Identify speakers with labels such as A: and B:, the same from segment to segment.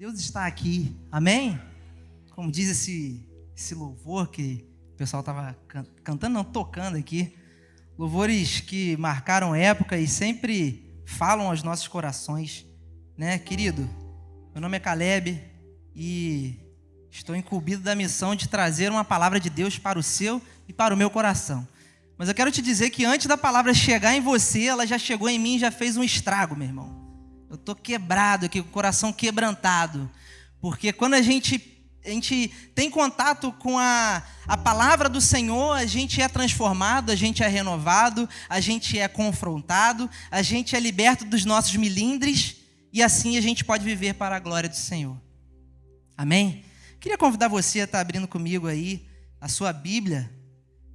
A: Deus está aqui, amém? Como diz esse louvor que o pessoal estava cantando, não, tocando aqui. Louvores que marcaram época e sempre falam aos nossos corações, né, querido? Meu nome é Caleb e estou incumbido da missão de trazer uma palavra de Deus para o seu e para o meu coração. Mas eu quero te dizer que antes da palavra chegar em você, ela já chegou em mim e já fez um estrago, meu irmão. Eu estou quebrado aqui, com o coração quebrantado. Porque quando a gente tem contato com a palavra do Senhor, a gente é transformado, a gente é renovado, a gente é confrontado, a gente é liberto dos nossos milindres e assim a gente pode viver para a glória do Senhor. Amém? Queria convidar você a estar abrindo comigo aí a sua Bíblia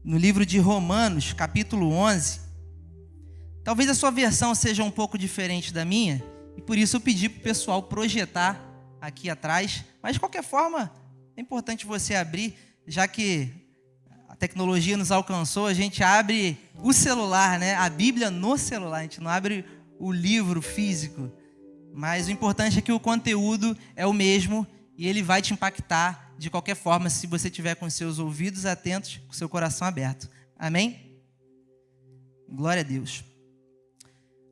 A: no livro de Romanos, capítulo 11. Talvez a sua versão seja um pouco diferente da minha, e por isso eu pedi para o pessoal projetar aqui atrás. Mas, de qualquer forma, é importante você abrir, já que a tecnologia nos alcançou, a gente abre o celular, né? A Bíblia no celular, a gente não abre o livro físico. Mas o importante é que o conteúdo é o mesmo e ele vai te impactar de qualquer forma, se você tiver com seus ouvidos atentos, com seu coração aberto. Amém? Glória a Deus.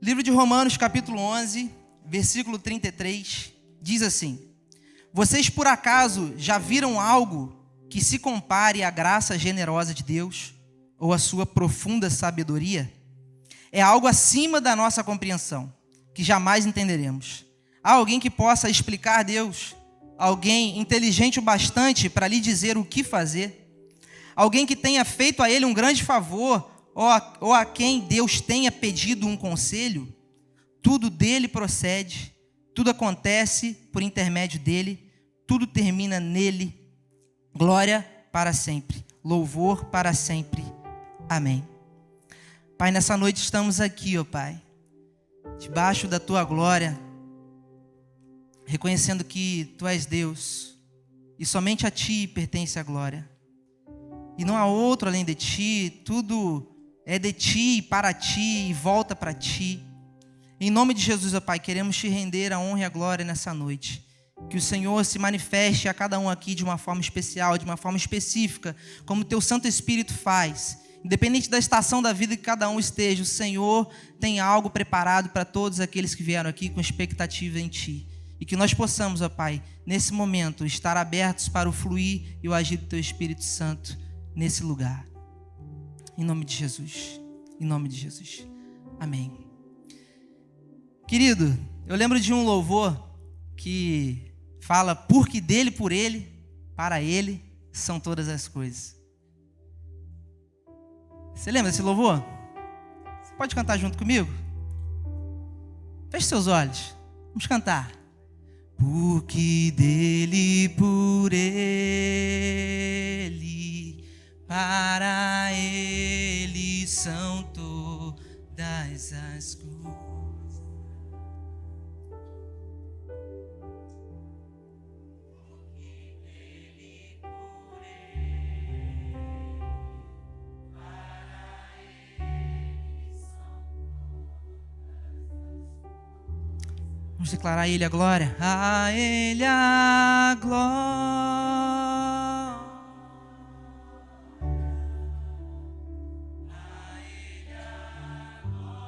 A: Livro de Romanos, capítulo 11, versículo 33, diz assim: vocês por acaso já viram algo que se compare à graça generosa de Deus ou à sua profunda sabedoria? É algo acima da nossa compreensão, que jamais entenderemos. Há alguém que possa explicar Deus? Alguém inteligente o bastante para lhe dizer o que fazer? Alguém que tenha feito a ele um grande favor, ou a quem Deus tenha pedido um conselho? Tudo dele procede, tudo acontece por intermédio dele, tudo termina nele. Glória para sempre, louvor para sempre. Amém. Pai, nessa noite estamos aqui, ó Pai, debaixo da tua glória, reconhecendo que tu és Deus e somente a ti pertence a glória. E não há outro além de ti, tudo é de ti, para ti e volta para ti. Em nome de Jesus, ó Pai, queremos te render a honra e a glória nessa noite. Que o Senhor se manifeste a cada um aqui de uma forma especial, de uma forma específica, como o teu Santo Espírito faz. Independente da estação da vida que cada um esteja, o Senhor tem algo preparado para todos aqueles que vieram aqui com expectativa em ti. E que nós possamos, ó Pai, nesse momento, estar abertos para o fluir e o agir do teu Espírito Santo nesse lugar. Em nome de Jesus. Em nome de Jesus. Amém. Querido, eu lembro de um louvor que fala: porque dele, por ele, para ele são todas as coisas. Você lembra desse louvor? Você pode cantar junto comigo? Feche seus olhos. Vamos cantar. Porque dele, por ele, para ele são todas as coisas. Vamos declarar a Ele a glória. A Ele a glória. A Ele a glória.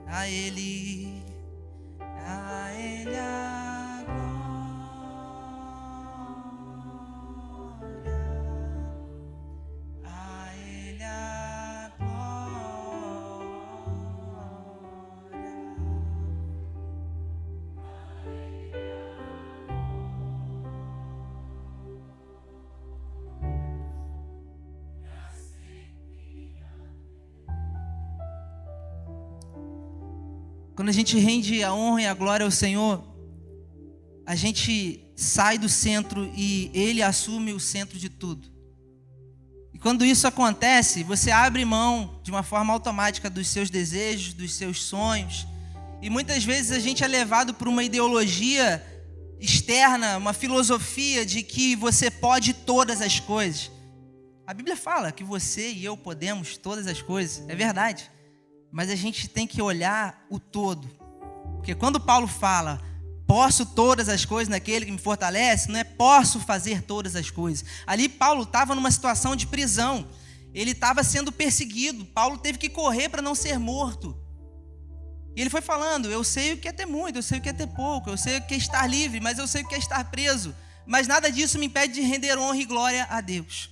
A: A Ele a Ele, a Ele a glória, a Ele a Quando a gente rende a honra e a glória ao Senhor, a gente sai do centro e Ele assume o centro de tudo. E quando isso acontece, você abre mão de uma forma automática dos seus desejos, dos seus sonhos, E muitas vezes a gente é levado por uma ideologia externa, uma filosofia de que você pode todas as coisas. A Bíblia fala que você e eu podemos todas as coisas, é verdade. Mas a gente tem que olhar o todo. Porque quando Paulo fala, posso todas as coisas naquele que me fortalece, não é posso fazer todas as coisas. Ali Paulo estava numa situação de prisão. Ele estava sendo perseguido. Paulo teve que correr para não ser morto. E ele foi falando, eu sei o que é ter muito, eu sei o que é ter pouco, eu sei o que é estar livre, mas eu sei o que é estar preso. Mas nada disso me impede de render honra e glória a Deus.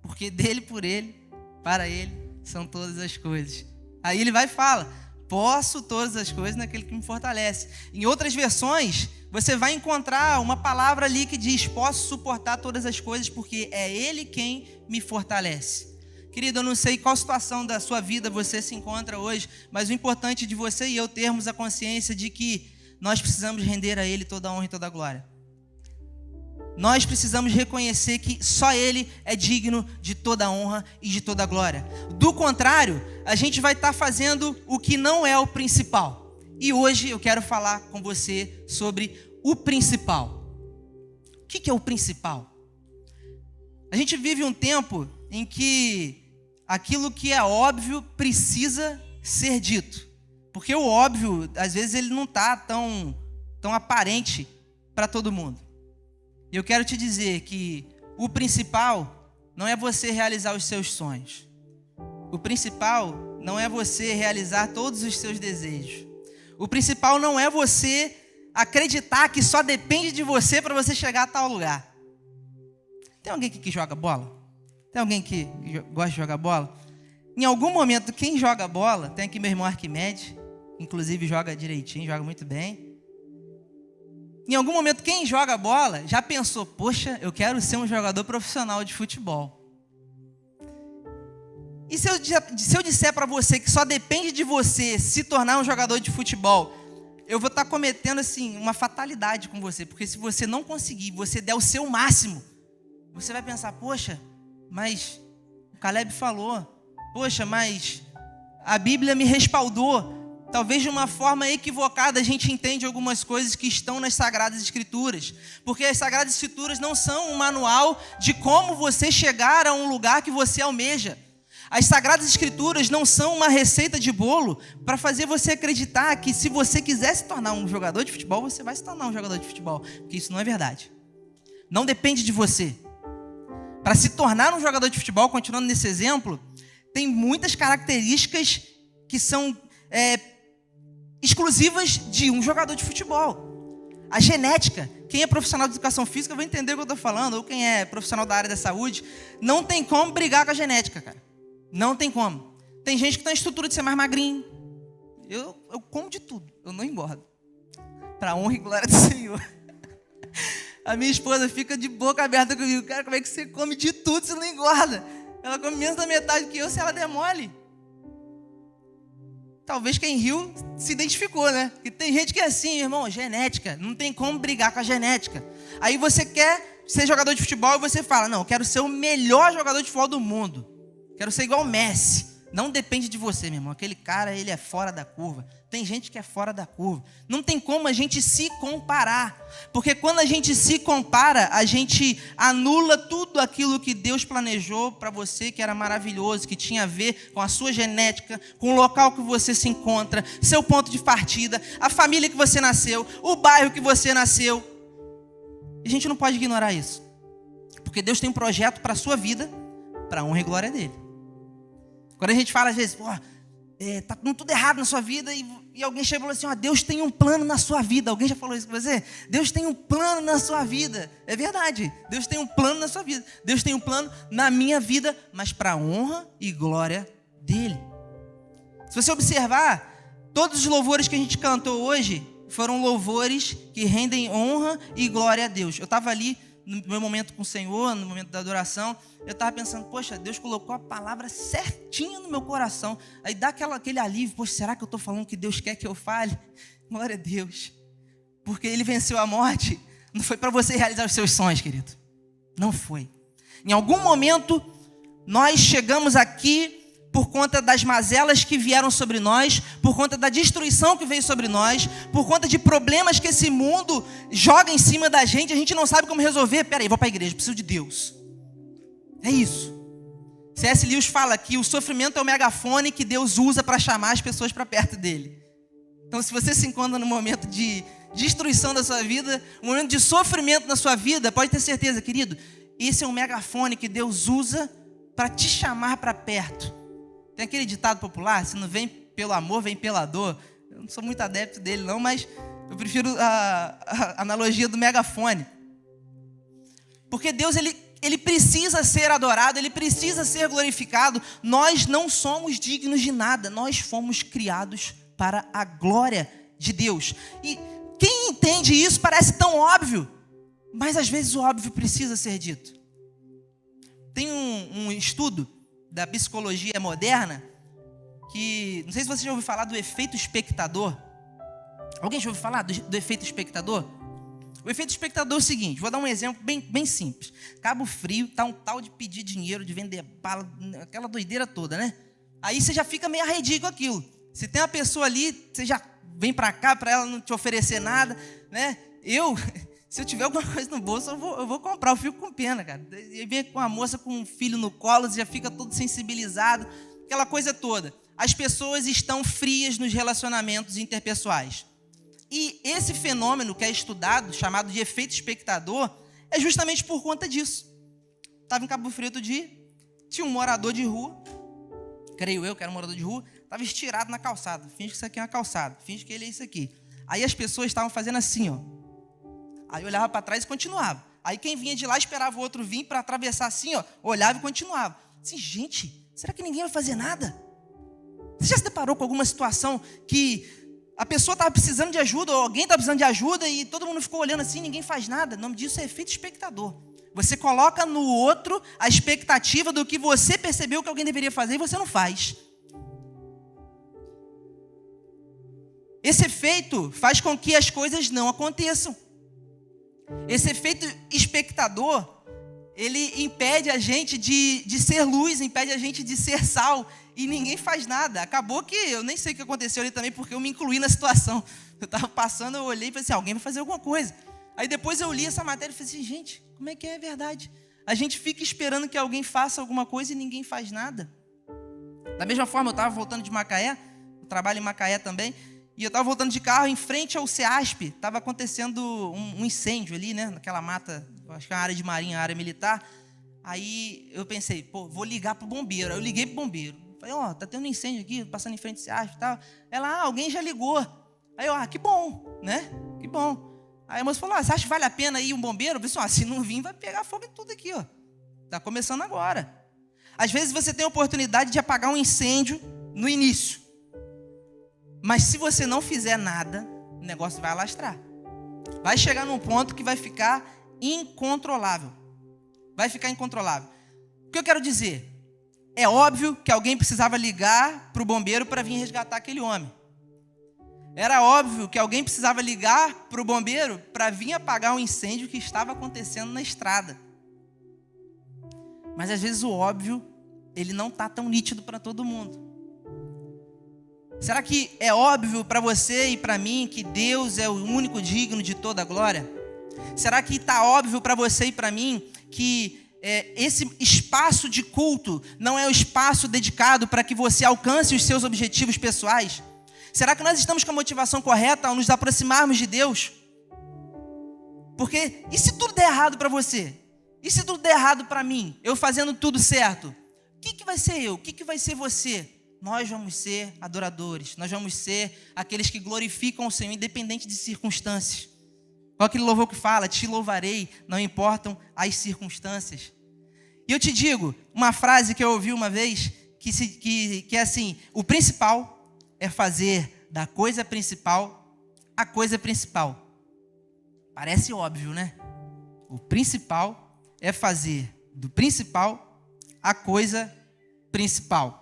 A: Porque dele, por ele, para ele, são todas as coisas. Aí ele vai e fala, posso todas as coisas naquele que me fortalece. Em outras versões, você vai encontrar uma palavra ali que diz, posso suportar todas as coisas, porque é ele quem me fortalece. Querido, eu não sei qual situação da sua vida você se encontra hoje, mas o importante de você e eu termos a consciência de que nós precisamos render a Ele toda a honra e toda a glória. Nós precisamos reconhecer que só Ele é digno de toda a honra e de toda a glória. Do contrário, a gente vai estar fazendo o que não é o principal. E hoje eu quero falar com você sobre o principal. O que é o principal? A gente vive um tempo em que aquilo que é óbvio precisa ser dito. Porque o óbvio, às vezes, ele não está tão aparente para todo mundo. E eu quero te dizer que o principal não é você realizar os seus sonhos. O principal não é você realizar todos os seus desejos. O principal não é você acreditar que só depende de você para você chegar a tal lugar. Tem alguém aqui que joga bola? Tem alguém que gosta de jogar bola? Em algum momento, quem joga bola, tem aqui meu irmão Arquimedes, inclusive joga direitinho, joga muito bem. Em algum momento, quem joga bola já pensou, poxa, eu quero ser um jogador profissional de futebol. E se eu disser para você que só depende de você se tornar um jogador de futebol, eu vou estar cometendo assim, uma fatalidade com você, porque se você não conseguir, você der o seu máximo, você vai pensar, poxa, mas o Caleb falou, poxa, mas a Bíblia me respaldou. Talvez de uma forma equivocada a gente entende algumas coisas que estão nas Sagradas Escrituras. Porque as Sagradas Escrituras não são um manual de como você chegar a um lugar que você almeja. As Sagradas Escrituras não são uma receita de bolo para fazer você acreditar que se você quiser se tornar um jogador de futebol, você vai se tornar um jogador de futebol. Porque isso não é verdade. Não depende de você. Para se tornar um jogador de futebol, continuando nesse exemplo, tem muitas características que são exclusivas de um jogador de futebol. A genética, quem é profissional de educação física vai entender o que eu estou falando, ou quem é profissional da área da saúde, não tem como brigar com a genética, cara. Não tem como. Tem gente que tem a estrutura de ser mais magrinho. Eu como de tudo, eu não engordo. Para honra e glória do Senhor. A minha esposa fica de boca aberta comigo. Cara, como é que você come de tudo se não engorda? Ela come menos da metade que eu se ela der mole. Talvez quem riu se identificou, né? Porque tem gente que é assim, irmão, genética. Não tem como brigar com a genética. Aí você quer ser jogador de futebol e você fala, não, eu quero ser o melhor jogador de futebol do mundo. Quero ser igual o Messi. Não depende de você, meu irmão. Aquele cara, ele é fora da curva. Tem gente que é fora da curva. Não tem como a gente se comparar. Porque quando a gente se compara, a gente anula tudo aquilo que Deus planejou para você, que era maravilhoso, que tinha a ver com a sua genética, com o local que você se encontra, seu ponto de partida, a família que você nasceu, o bairro que você nasceu. E a gente não pode ignorar isso. Porque Deus tem um projeto para a sua vida, para a honra e glória dele. Quando a gente fala às vezes, tá tudo errado na sua vida, e alguém chega e falou assim, Deus tem um plano na sua vida. Alguém já falou isso com você? Deus tem um plano na sua vida. É verdade, Deus tem um plano na sua vida. Deus tem um plano na minha vida, mas para a honra e glória dele. Se você observar, todos os louvores que a gente cantou hoje foram louvores que rendem honra e glória a Deus. Eu estava ali no meu momento com o Senhor, no momento da adoração, eu estava pensando, poxa, Deus colocou a palavra certinha no meu coração. Aí dá aquele alívio, poxa, será que eu estou falando o que Deus quer que eu fale? Glória a Deus. Porque Ele venceu a morte. Não foi para você realizar os seus sonhos, querido. Não foi. Em algum momento, nós chegamos aqui por conta das mazelas que vieram sobre nós, por conta da destruição que veio sobre nós, por conta de problemas que esse mundo joga em cima da gente, a gente não sabe como resolver. Peraí, vou para a igreja, preciso de Deus. É isso. C.S. Lewis fala que o sofrimento é o megafone que Deus usa para chamar as pessoas para perto dele. Então, se você se encontra no momento de destruição da sua vida, um momento de sofrimento na sua vida, pode ter certeza, querido, esse é um megafone que Deus usa para te chamar para perto. Tem aquele ditado popular, se não vem pelo amor, vem pela dor. Eu não sou muito adepto dele não, mas eu prefiro a analogia do megafone. Porque Deus, ele precisa ser adorado, ele precisa ser glorificado. Nós não somos dignos de nada, nós fomos criados para a glória de Deus. E quem entende isso parece tão óbvio, mas às vezes o óbvio precisa ser dito. Tem um estudo da psicologia moderna que, não sei se você já ouviu falar do efeito espectador. Alguém já ouviu falar do efeito espectador? O efeito espectador é o seguinte, vou dar um exemplo bem simples. Cabo Frio tá um tal de pedir dinheiro, de vender bala, aquela doideira toda, né? Aí você já fica meio arredio com aquilo. Se tem uma pessoa ali, você já vem para cá para ela não te oferecer nada, né? Se eu tiver alguma coisa no bolso, eu vou comprar, eu fico com pena, cara. E vem com a moça com um filho no colo, você já fica todo sensibilizado, aquela coisa toda. As pessoas estão frias nos relacionamentos interpessoais. E esse fenômeno que é estudado, chamado de efeito espectador, é justamente por conta disso. Estava em Cabo Frio outro dia, tinha um morador de rua, creio eu que era um morador de rua, estava estirado na calçada. Finge que isso aqui é uma calçada, finge que ele é isso aqui. Aí as pessoas estavam fazendo assim, ó. Aí olhava para trás e continuava. Aí quem vinha de lá esperava o outro vir para atravessar assim, ó, olhava e continuava. Assim, gente, será que ninguém vai fazer nada? Você já se deparou com alguma situação que a pessoa estava precisando de ajuda, ou alguém estava precisando de ajuda, e todo mundo ficou olhando assim, ninguém faz nada? O nome disso é efeito espectador. Você coloca no outro a expectativa do que você percebeu que alguém deveria fazer e você não faz. Esse efeito faz com que as coisas não aconteçam. Esse efeito espectador, ele impede a gente de ser luz, impede a gente de ser sal, e ninguém faz nada. Acabou que eu nem sei o que aconteceu ali também, porque eu me incluí na situação. Eu estava passando, eu olhei e falei assim, alguém vai fazer alguma coisa. Aí depois eu li essa matéria e falei assim, gente, como é que é verdade? A gente fica esperando que alguém faça alguma coisa e ninguém faz nada. Da mesma forma, eu estava voltando de Macaé, eu trabalho em Macaé também, e eu estava voltando de carro, em frente ao CEASP, estava acontecendo um incêndio ali, né? Naquela mata, acho que é uma área de marinha, área militar. Aí eu pensei, vou ligar pro bombeiro. Aí eu liguei pro bombeiro. Falei, tá tendo um incêndio aqui, passando em frente ao CEASP e tal. Ela, alguém já ligou. Aí eu, que bom, né? Que bom. Aí a moça falou, você acha que vale a pena ir um bombeiro? Eu pensei, se não vir, vai pegar fogo em tudo aqui, ó. Tá começando agora. Às vezes você tem a oportunidade de apagar um incêndio no início. Mas se você não fizer nada, o negócio vai alastrar. Vai chegar num ponto que vai ficar incontrolável. Vai ficar incontrolável. O que eu quero dizer? É óbvio que alguém precisava ligar para o bombeiro para vir resgatar aquele homem. Era óbvio que alguém precisava ligar para o bombeiro para vir apagar um incêndio que estava acontecendo na estrada. Mas às vezes o óbvio, ele não está tão nítido para todo mundo. Será que é óbvio para você e para mim que Deus é o único digno de toda a glória? Será que está óbvio para você e para mim que esse espaço de culto não é o espaço dedicado para que você alcance os seus objetivos pessoais? Será que nós estamos com a motivação correta ao nos aproximarmos de Deus? Porque e se tudo der errado para você? E se tudo der errado para mim? Eu fazendo tudo certo? O que vai ser eu? O que vai ser você? Nós vamos ser adoradores. Nós vamos ser aqueles que glorificam o Senhor, independente de circunstâncias. Qual aquele louvor que fala, te louvarei, não importam as circunstâncias. E eu te digo, uma frase que eu ouvi uma vez, que é assim, o principal é fazer da coisa principal a coisa principal. Parece óbvio, né? O principal é fazer do principal a coisa principal.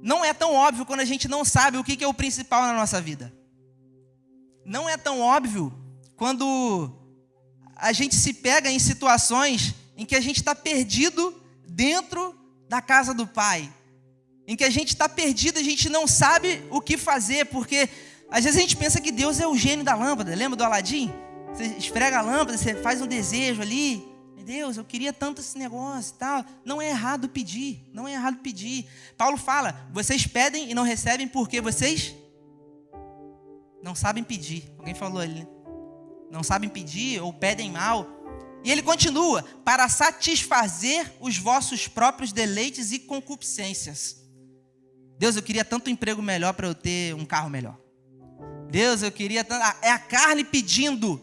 A: Não é tão óbvio quando a gente não sabe o que é o principal na nossa vida. Não é tão óbvio quando a gente se pega em situações em que a gente está perdido dentro da casa do Pai, em que a gente está perdido, a gente não sabe o que fazer, porque às vezes a gente pensa que Deus é o gênio da lâmpada. Lembra do Aladim? Você esfrega a lâmpada, você faz um desejo ali. Meu Deus, eu queria tanto esse negócio e tal. Não é errado pedir, não é errado pedir. Paulo fala, vocês pedem e não recebem porque vocês não sabem pedir. Alguém falou ali, né? Não sabem pedir ou pedem mal. E ele continua, para satisfazer os vossos próprios deleites e concupiscências. Deus, eu queria tanto um emprego melhor para eu ter um carro melhor. Deus, eu queria tanto... É a carne pedindo.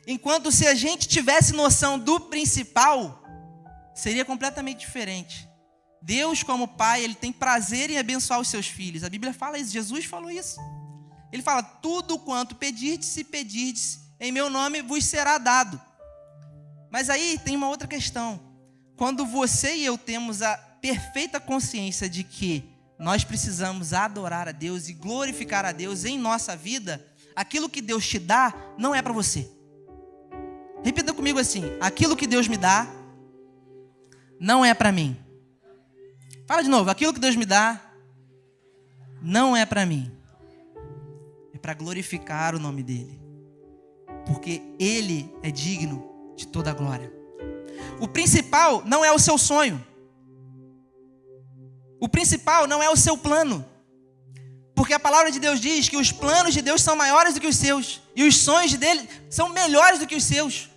A: Enquanto se a gente tivesse noção do principal, seria completamente diferente. Deus, como Pai, Ele tem prazer em abençoar os seus filhos. A Bíblia fala isso, Jesus falou isso. Ele fala, tudo quanto pedirdes, se pedirdes, em meu nome vos será dado. Mas aí tem uma outra questão. Quando você e eu temos a perfeita consciência de que nós precisamos adorar a Deus e glorificar a Deus em nossa vida, aquilo que Deus te dá não é para você. Repita comigo assim, aquilo que Deus me dá não é para mim. Fala de novo, aquilo que Deus me dá não é para mim. É para glorificar o nome dEle. Porque Ele é digno de toda a glória. O principal não é o seu sonho. O principal não é o seu plano. Porque a palavra de Deus diz que os planos de Deus são maiores do que os seus. E os sonhos dele são melhores do que os seus.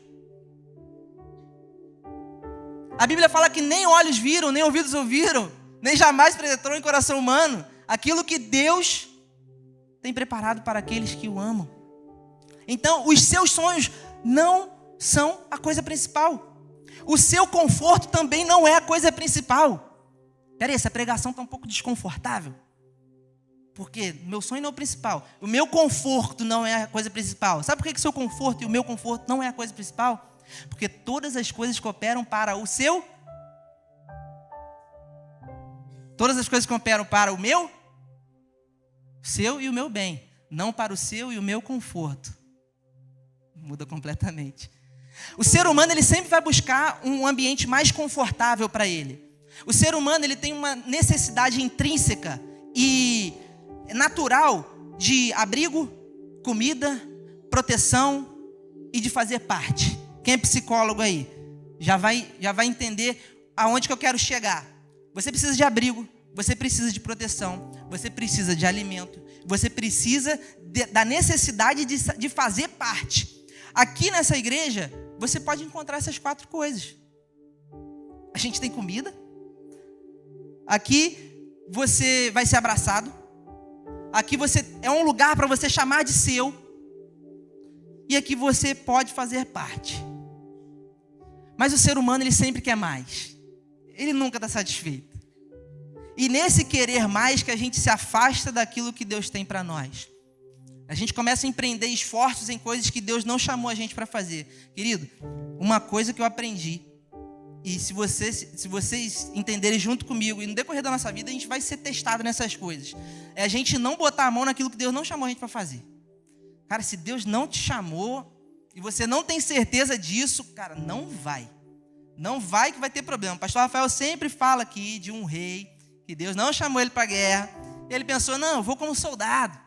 A: A Bíblia fala que nem olhos viram, nem ouvidos ouviram, nem jamais penetrou em coração humano aquilo que Deus tem preparado para aqueles que o amam. Então, os seus sonhos não são a coisa principal. O seu conforto também não é a coisa principal. Peraí, essa pregação está um pouco desconfortável. Porque meu sonho não é o principal. O meu conforto não é a coisa principal. Sabe por que o seu conforto e o meu conforto não é a coisa principal? Porque todas as coisas cooperam para o seu. Todas as coisas cooperam para o meu, o seu e o meu bem. Não para o seu e o meu conforto. Muda completamente. O ser humano, ele sempre vai buscar um ambiente mais confortável para ele. O ser humano, ele tem uma necessidade intrínseca e natural de abrigo, comida, proteção e de fazer parte. Quem é psicólogo aí? Já vai entender aonde que eu quero chegar. Você precisa de abrigo, você precisa de proteção, você precisa de alimento, você precisa da necessidade de fazer parte. Aqui nessa igreja, você pode encontrar essas 4 coisas. A gente tem comida. Aqui você vai ser abraçado. Aqui é um lugar para você chamar de seu. E aqui você pode fazer parte. Mas o ser humano, ele sempre quer mais. Ele nunca está satisfeito. E nesse querer mais que a gente se afasta daquilo que Deus tem para nós. A gente começa a empreender esforços em coisas que Deus não chamou a gente para fazer. Querido, uma coisa que eu aprendi, e se vocês entenderem junto comigo, e no decorrer da nossa vida a gente vai ser testado nessas coisas, é a gente não botar a mão naquilo que Deus não chamou a gente para fazer. Cara, se Deus não te chamou, e você não tem certeza disso, cara, não vai. Não vai que vai ter problema. O pastor Rafael sempre fala aqui de um rei, que Deus não chamou ele para a guerra, e ele pensou, não, eu vou como soldado.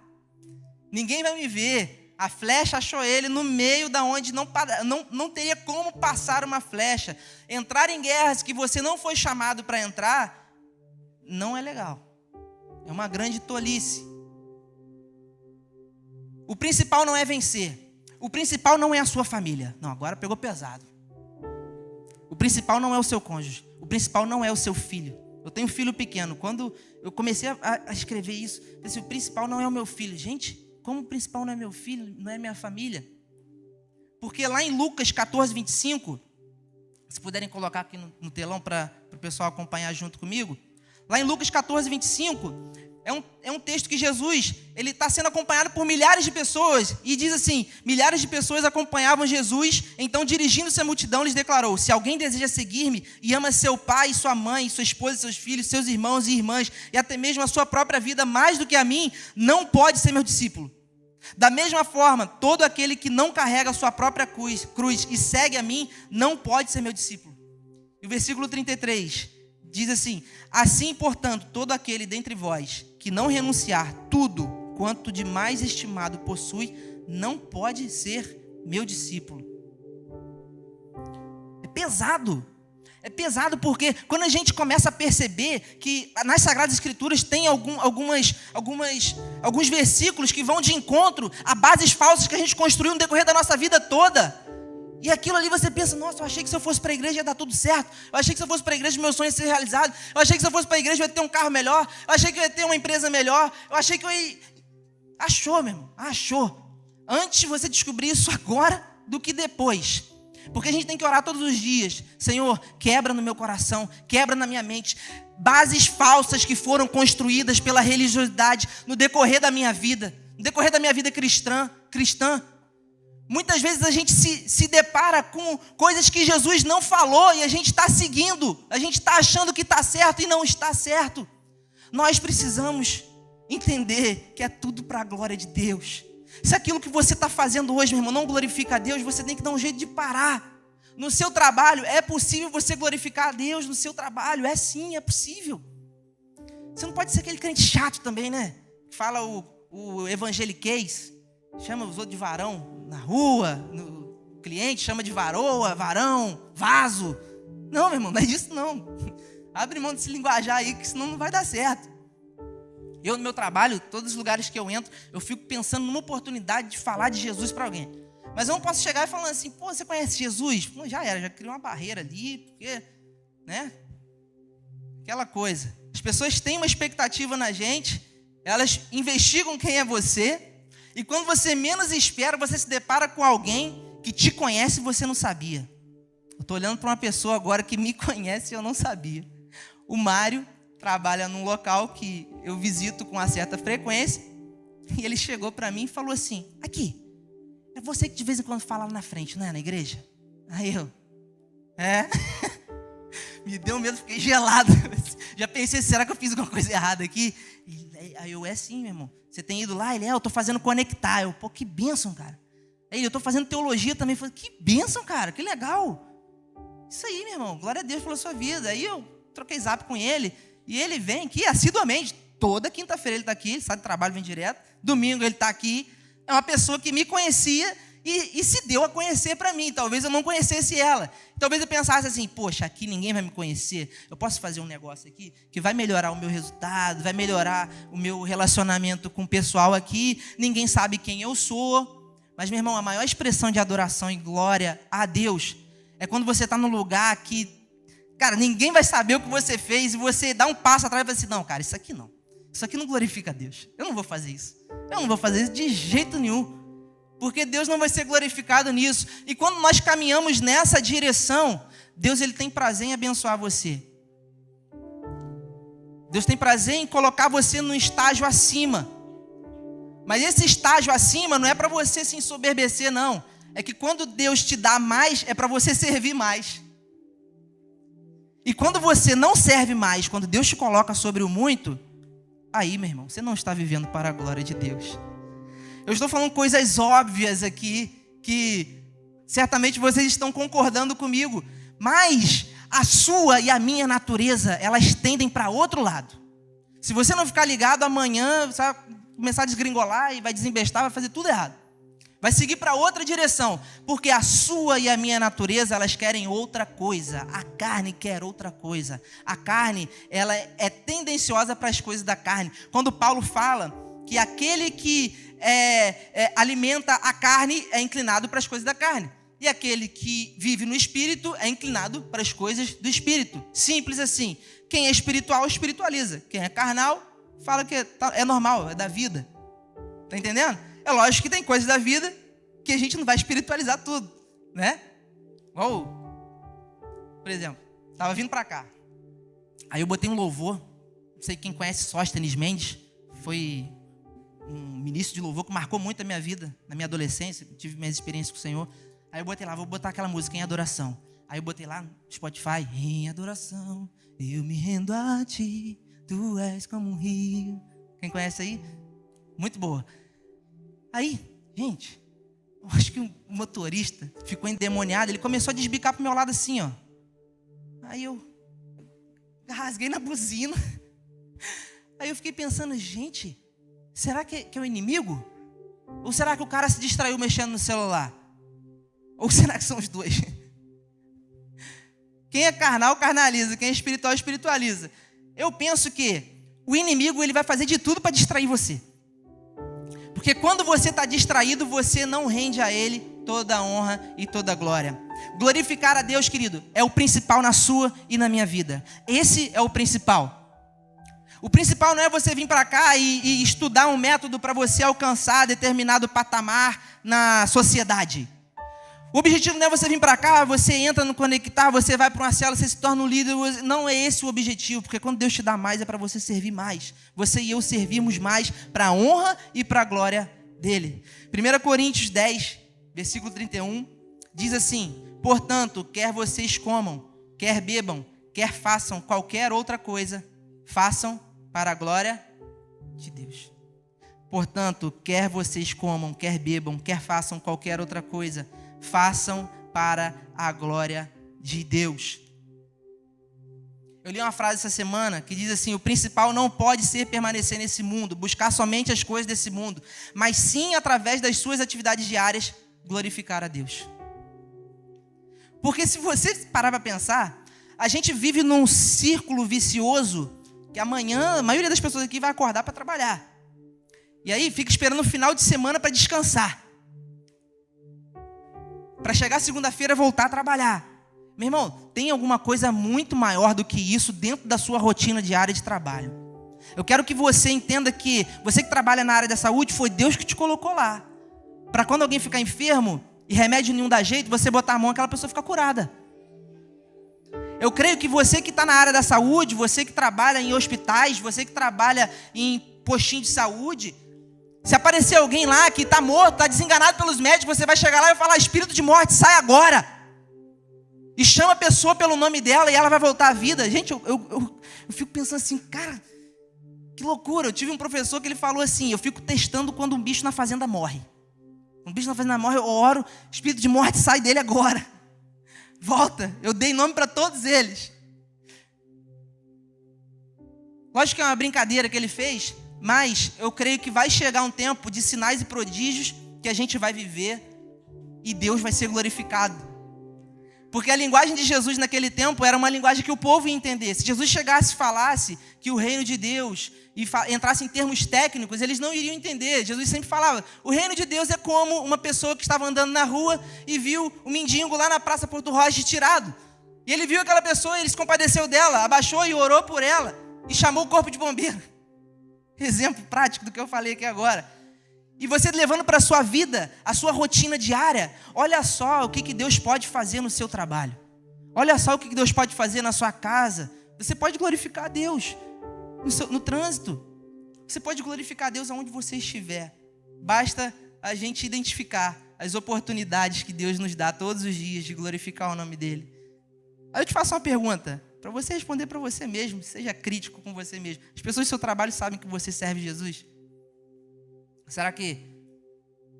A: Ninguém vai me ver. A flecha achou ele no meio da onde não teria como passar uma flecha. Entrar em guerras que você não foi chamado para entrar, não é legal. É uma grande tolice. O principal não é vencer. O principal não é a sua família. Não, agora pegou pesado. O principal não é o seu cônjuge. O principal não é o seu filho. Eu tenho um filho pequeno. Quando eu comecei a escrever isso, eu pensei, o principal não é o meu filho. Gente, como o principal não é meu filho, não é minha família? Porque lá em Lucas 14, 25, se puderem colocar aqui no telão para o pessoal acompanhar junto comigo. Lá em Lucas 14, 25, é um texto que Jesus, ele está sendo acompanhado por milhares de pessoas. E diz assim, milhares de pessoas acompanhavam Jesus. Então, dirigindo-se à multidão, lhes declarou, se alguém deseja seguir-me e ama seu pai, sua mãe, sua esposa, seus filhos, seus irmãos e irmãs, e até mesmo a sua própria vida mais do que a mim, não pode ser meu discípulo. Da mesma forma, todo aquele que não carrega a sua própria cruz e segue a mim, não pode ser meu discípulo. E o versículo 33, Diz assim: assim, portanto, todo aquele dentre vós que não renunciar tudo quanto de mais estimado possui, não pode ser meu discípulo. É pesado. É pesado porque quando a gente começa a perceber que nas Sagradas Escrituras tem alguns versículos que vão de encontro a bases falsas que a gente construiu no decorrer da nossa vida toda. E aquilo ali você pensa: nossa, eu achei que se eu fosse para a igreja ia dar tudo certo. Eu achei que se eu fosse para a igreja meu sonho ia ser realizado. Eu achei que se eu fosse para a igreja eu ia ter um carro melhor. Eu achei que eu ia ter uma empresa melhor. Eu achei que eu ia... Achou, meu irmão, achou. Antes você descobrir isso agora do que depois. Porque a gente tem que orar todos os dias: Senhor, quebra no meu coração, quebra na minha mente bases falsas que foram construídas pela religiosidade no decorrer da minha vida, no decorrer da minha vida cristã. Muitas vezes a gente se depara com coisas que Jesus não falou e a gente está seguindo, a gente está achando que está certo e não está certo. Nós precisamos entender que é tudo para a glória de Deus. Se aquilo que você está fazendo hoje, meu irmão, não glorifica a Deus, você tem que dar um jeito de parar. No seu trabalho, é possível você glorificar a Deus no seu trabalho? É sim, é possível. Você não pode ser aquele crente chato também, né? Fala o evangeliquez, chama os outros de varão na rua, no cliente chama de varoa, varão, vaso. Não, meu irmão, não é disso não. Abre mão desse linguajar aí, que senão não vai dar certo. Eu, no meu trabalho, todos os lugares que eu entro, eu fico pensando numa oportunidade de falar de Jesus para alguém. Mas eu não posso chegar e falar assim: pô, você conhece Jesus? Pô, já era, já criou uma barreira ali, porque, né? Aquela coisa. As pessoas têm uma expectativa na gente, elas investigam quem é você, e quando você menos espera, você se depara com alguém que te conhece e você não sabia. Eu estou olhando para uma pessoa agora que me conhece e eu não sabia. O Mário trabalha num local que eu visito com uma certa frequência, e ele chegou para mim e falou assim: aqui, é você que de vez em quando fala lá na frente, não é? Na igreja? Aí eu, me deu medo, fiquei gelado. Já pensei: será que eu fiz alguma coisa errada aqui? Aí eu, sim, meu irmão. Você tem ido lá? Ele, eu estou fazendo conectar. Eu, pô, que bênção, cara. Aí eu estou fazendo teologia também. Eu falei: que bênção, cara, que legal. Isso aí, meu irmão, glória a Deus pela sua vida. Aí eu troquei zap com ele, e ele vem aqui assiduamente. Toda quinta-feira ele está aqui, ele sai do trabalho, vem direto. Domingo ele está aqui. É uma pessoa que me conhecia e se deu a conhecer para mim. Talvez eu não conhecesse ela. Talvez eu pensasse assim: poxa, aqui ninguém vai me conhecer. Eu posso fazer um negócio aqui que vai melhorar o meu resultado, vai melhorar o meu relacionamento com o pessoal aqui. Ninguém sabe quem eu sou. Mas, meu irmão, a maior expressão de adoração e glória a Deus é quando você está num lugar que, cara, ninguém vai saber o que você fez e você dá um passo atrás e fala assim: não, cara, isso aqui não. Isso aqui não glorifica a Deus. Eu não vou fazer isso. Eu não vou fazer isso de jeito nenhum. Porque Deus não vai ser glorificado nisso. E quando nós caminhamos nessa direção, Deus ele tem prazer em abençoar você. Deus tem prazer em colocar você num estágio acima. Mas esse estágio acima não é para você se ensoberbecer, não. É que quando Deus te dá mais, é para você servir mais. E quando você não serve mais, quando Deus te coloca sobre o muito, aí, meu irmão, você não está vivendo para a glória de Deus. Eu estou falando coisas óbvias aqui, que certamente vocês estão concordando comigo, mas a sua e a minha natureza, elas tendem para outro lado. Se você não ficar ligado, amanhã você vai começar a desgringolar e vai desembestar, vai fazer tudo errado. Vai seguir para outra direção, porque a sua e a minha natureza, elas querem outra coisa. A carne quer outra coisa. A carne, ela é tendenciosa para as coisas da carne. Quando Paulo fala que aquele que alimenta a carne é inclinado para as coisas da carne, e aquele que vive no Espírito é inclinado para as coisas do Espírito. Simples assim. Quem é espiritual, espiritualiza. Quem é carnal, fala que é normal, é da vida. Está entendendo? É lógico que tem coisas da vida que a gente não vai espiritualizar tudo, né? Ou, por exemplo, estava vindo para cá. Aí eu botei um louvor. Não sei quem conhece Sóstenes Mendes. Foi um ministro de louvor que marcou muito a minha vida, na minha adolescência. Tive minhas experiências com o Senhor. Aí eu botei lá, vou botar aquela música em adoração. Aí eu botei lá no Spotify: em adoração, eu me rendo a ti, tu és como um rio. Quem conhece aí? Muito boa. Aí, gente, eu acho que o motorista ficou endemoniado, ele começou a desbicar pro meu lado assim, ó. Aí eu rasguei na buzina. Aí eu fiquei pensando, gente, será que é o inimigo? Ou será que o cara se distraiu mexendo no celular? Ou será que são os dois? Quem é carnal, carnaliza. Quem é espiritual, espiritualiza. Eu penso que o inimigo ele vai fazer de tudo para distrair você. Porque quando você está distraído, você não rende a ele toda a honra e toda a glória. Glorificar a Deus, querido, é o principal na sua e na minha vida. Esse é o principal. O principal não é você vir para cá e estudar um método para você alcançar determinado patamar na sociedade. O objetivo não é você vir para cá, você entra no conectar, você vai para uma célula, você se torna um líder. Não é esse o objetivo, porque quando Deus te dá mais é para você servir mais. Você e eu servirmos mais para a honra e para a glória dele. 1 Coríntios 10, versículo 31, diz assim: portanto, quer vocês comam, quer bebam, quer façam qualquer outra coisa, façam para a glória de Deus. Portanto, quer vocês comam, quer bebam, quer façam qualquer outra coisa, façam para a glória de Deus. Eu li uma frase essa semana que diz assim: o principal não pode ser permanecer nesse mundo, buscar somente as coisas desse mundo, mas sim, através das suas atividades diárias, glorificar a Deus. Porque se você parar para pensar, a gente vive num círculo vicioso que amanhã a maioria das pessoas aqui vai acordar para trabalhar. E aí fica esperando o final de semana para descansar. Para chegar segunda-feira e voltar a trabalhar. Meu irmão, tem alguma coisa muito maior do que isso dentro da sua rotina diária de trabalho. Eu quero que você entenda que você que trabalha na área da saúde, foi Deus que te colocou lá. Para quando alguém ficar enfermo e remédio nenhum dá jeito, você botar a mão, aquela pessoa fica curada. Eu creio que você que está na área da saúde, você que trabalha em hospitais, você que trabalha em postinho de saúde, se aparecer alguém lá que está morto, está desenganado pelos médicos, você vai chegar lá e falar: espírito de morte, sai agora. E chama a pessoa pelo nome dela e ela vai voltar à vida. Gente, eu fico pensando assim, cara, que loucura. Eu tive um professor que ele falou assim: eu fico testando quando um bicho na fazenda morre. Um bicho na fazenda morre, eu oro, espírito de morte, sai dele agora. Volta. Eu dei nome para todos eles. Lógico que é uma brincadeira que ele fez, mas eu creio que vai chegar um tempo de sinais e prodígios que a gente vai viver e Deus vai ser glorificado. Porque a linguagem de Jesus naquele tempo era uma linguagem que o povo ia entender. Se Jesus chegasse e falasse que o reino de Deus e entrasse em termos técnicos, eles não iriam entender. Jesus sempre falava: o reino de Deus é como uma pessoa que estava andando na rua e viu um mendigo lá na Praça Porto Rocha tirado. E ele viu aquela pessoa, ele se compadeceu dela, abaixou e orou por ela e chamou o corpo de bombeiro. Exemplo prático do que eu falei aqui agora. E você levando para a sua vida, a sua rotina diária, olha só o que Deus pode fazer no seu trabalho. Olha só o que Deus pode fazer na sua casa. Você pode glorificar a Deus no trânsito. Você pode glorificar a Deus aonde você estiver. Basta a gente identificar as oportunidades que Deus nos dá todos os dias de glorificar o nome dEle. Aí eu te faço uma pergunta, para você responder para você mesmo, seja crítico com você mesmo. As pessoas do seu trabalho sabem que você serve Jesus? Será que...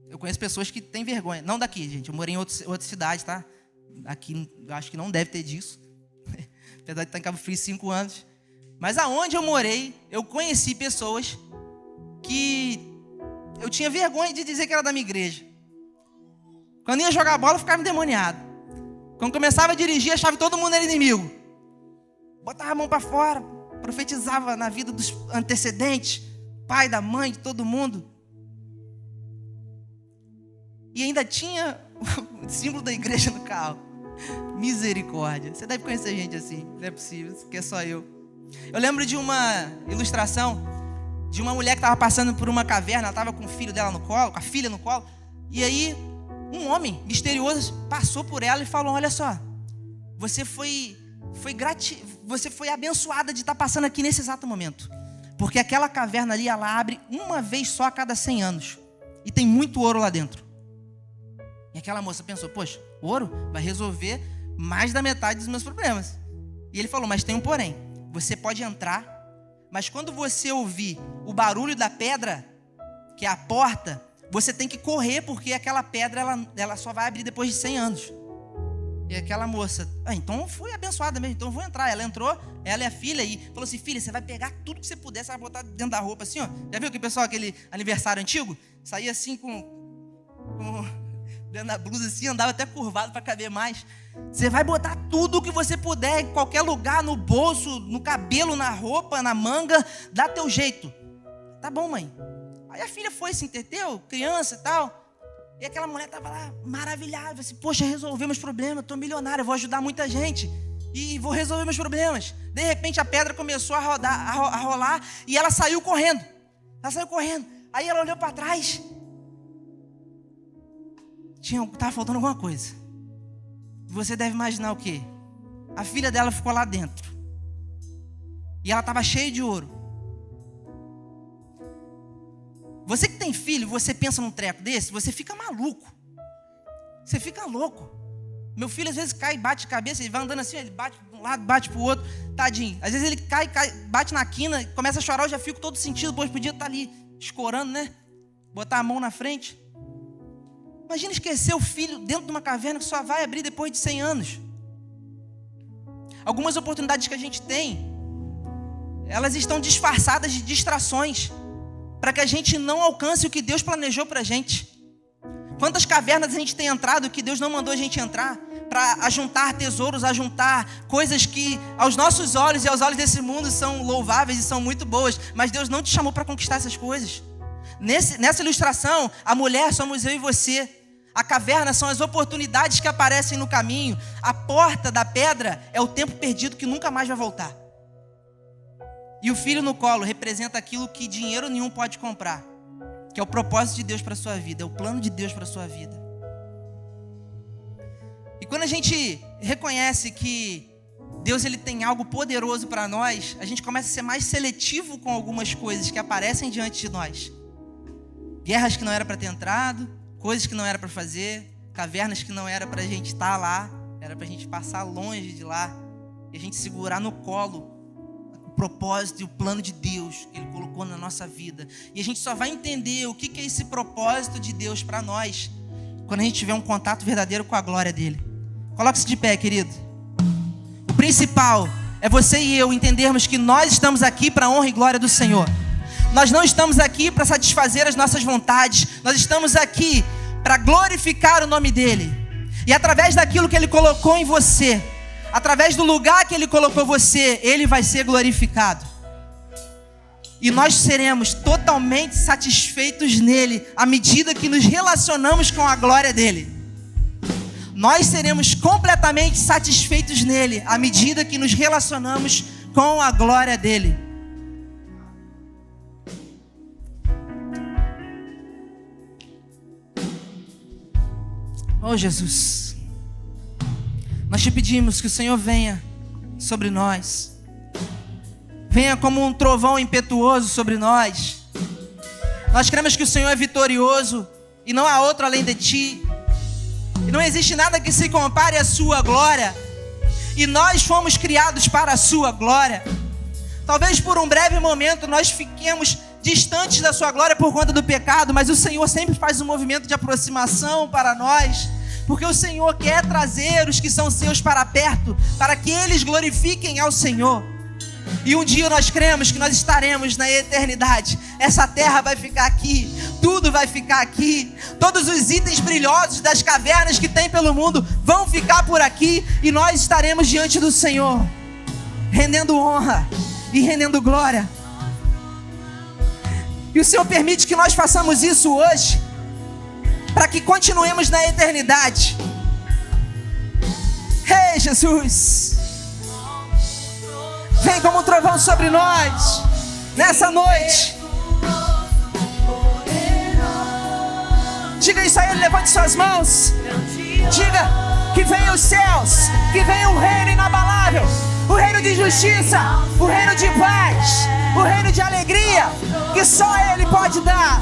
A: Eu conheço pessoas que têm vergonha. Não daqui, gente. Eu morei em outra cidade, tá? Aqui, eu acho que não deve ter disso. Apesar de estar em Cabo Frio 5 anos. Mas aonde eu morei, eu conheci pessoas que eu tinha vergonha de dizer que era da minha igreja. Quando ia jogar bola, eu ficava endemoniado. Quando começava a dirigir, achava que todo mundo era inimigo. Botava a mão para fora, profetizava na vida dos antecedentes, pai, da mãe, de todo mundo. E ainda tinha o símbolo da igreja no carro. Misericórdia. Você deve conhecer gente assim. Não é possível, que é só eu. Eu lembro de uma ilustração de uma mulher que estava passando por uma caverna. Ela estava com o filho dela no colo, com a filha no colo. E aí, um homem misterioso passou por ela e falou: olha só, você foi abençoada de estar passando aqui nesse exato momento. Porque aquela caverna ali, ela abre uma vez só a cada 100 anos. E tem muito ouro lá dentro. E aquela moça pensou: poxa, ouro vai resolver mais da metade dos meus problemas. E ele falou: mas tem um porém. Você pode entrar, mas quando você ouvir o barulho da pedra, que é a porta, você tem que correr, porque aquela pedra ela só vai abrir depois de 100 anos. E aquela moça, então fui abençoada mesmo, então vou entrar. Ela entrou, ela é a filha, e falou assim: filha, você vai pegar tudo que você puder, você vai botar dentro da roupa assim, ó. Já viu que o pessoal, aquele aniversário antigo, saía assim com dentro da blusa assim, andava até curvado para caber mais. Você vai botar tudo que você puder, em qualquer lugar, no bolso, no cabelo, na roupa, na manga, dá teu jeito. Tá bom, mãe. Aí a filha foi, se entreteu, criança e tal. E aquela mulher estava lá maravilhada, assim: poxa, resolveu meus problemas, estou milionária, vou ajudar muita gente e vou resolver meus problemas. De repente a pedra começou a rolar e ela saiu correndo. Aí ela olhou para trás. Estava faltando alguma coisa. Você deve imaginar o quê? A filha dela ficou lá dentro. E ela estava cheia de ouro. Você que tem filho, você pensa num treco desse, você fica maluco. Você fica louco. Meu filho às vezes cai e bate a cabeça, ele vai andando assim, ele bate de um lado, bate pro outro, tadinho. Às vezes ele cai, bate na quina, começa a chorar, eu já fico todo sentido, pois podia estar ali escorando, né? Botar a mão na frente. Imagina esquecer o filho dentro de uma caverna que só vai abrir depois de 100 anos. Algumas oportunidades que a gente tem, elas estão disfarçadas de distrações, para que a gente não alcance o que Deus planejou para a gente. Quantas cavernas a gente tem entrado que Deus não mandou a gente entrar, para ajuntar tesouros, ajuntar coisas que aos nossos olhos e aos olhos desse mundo são louváveis e são muito boas, mas Deus não te chamou para conquistar essas coisas. Nessa ilustração, a mulher somos eu e você. A caverna são as oportunidades que aparecem no caminho. A porta da pedra é o tempo perdido que nunca mais vai voltar. E o filho no colo representa aquilo que dinheiro nenhum pode comprar, que é o propósito de Deus para a sua vida, é o plano de Deus para a sua vida. E quando a gente reconhece que Deus ele tem algo poderoso para nós, a gente começa a ser mais seletivo com algumas coisas que aparecem diante de nós. Guerras que não era para ter entrado, coisas que não era para fazer, cavernas que não era para a gente estar lá, era para a gente passar longe de lá, e a gente segurar no colo o propósito e o plano de Deus que Ele colocou na nossa vida. E a gente só vai entender o que é esse propósito de Deus para nós quando a gente tiver um contato verdadeiro com a glória dEle. Coloque-se de pé, querido. O principal é você e eu entendermos que nós estamos aqui para a honra e glória do Senhor. Nós não estamos aqui para satisfazer as nossas vontades. Nós estamos aqui para glorificar o nome dEle. E através daquilo que Ele colocou em você, através do lugar que Ele colocou você, Ele vai ser glorificado. E nós seremos totalmente satisfeitos nele à medida que nos relacionamos com a glória dEle. Nós seremos completamente satisfeitos nele à medida que nos relacionamos com a glória dEle. Oh Jesus, nós te pedimos que o Senhor venha sobre nós, venha como um trovão impetuoso sobre nós. Nós cremos que o Senhor é vitorioso e não há outro além de Ti, e não existe nada que se compare à Sua glória, e nós fomos criados para a Sua glória. Talvez por um breve momento nós fiquemos distantes da Sua glória por conta do pecado, mas o Senhor sempre faz um movimento de aproximação para nós, porque o Senhor quer trazer os que são seus para perto, para que eles glorifiquem ao Senhor. E um dia nós cremos que nós estaremos na eternidade. Essa terra vai ficar aqui, tudo vai ficar aqui, todos os itens brilhosos das cavernas que tem pelo mundo vão ficar por aqui, e nós estaremos diante do Senhor, rendendo honra e rendendo glória. E o Senhor permite que nós façamos isso hoje, para que continuemos na eternidade. Ei, Jesus, vem como um trovão sobre nós nessa noite. Diga isso a Ele, levante suas mãos. Diga que venha os céus, que venha o reino inabalável, o reino de justiça, o reino de paz, o reino de alegria, que só Ele pode dar.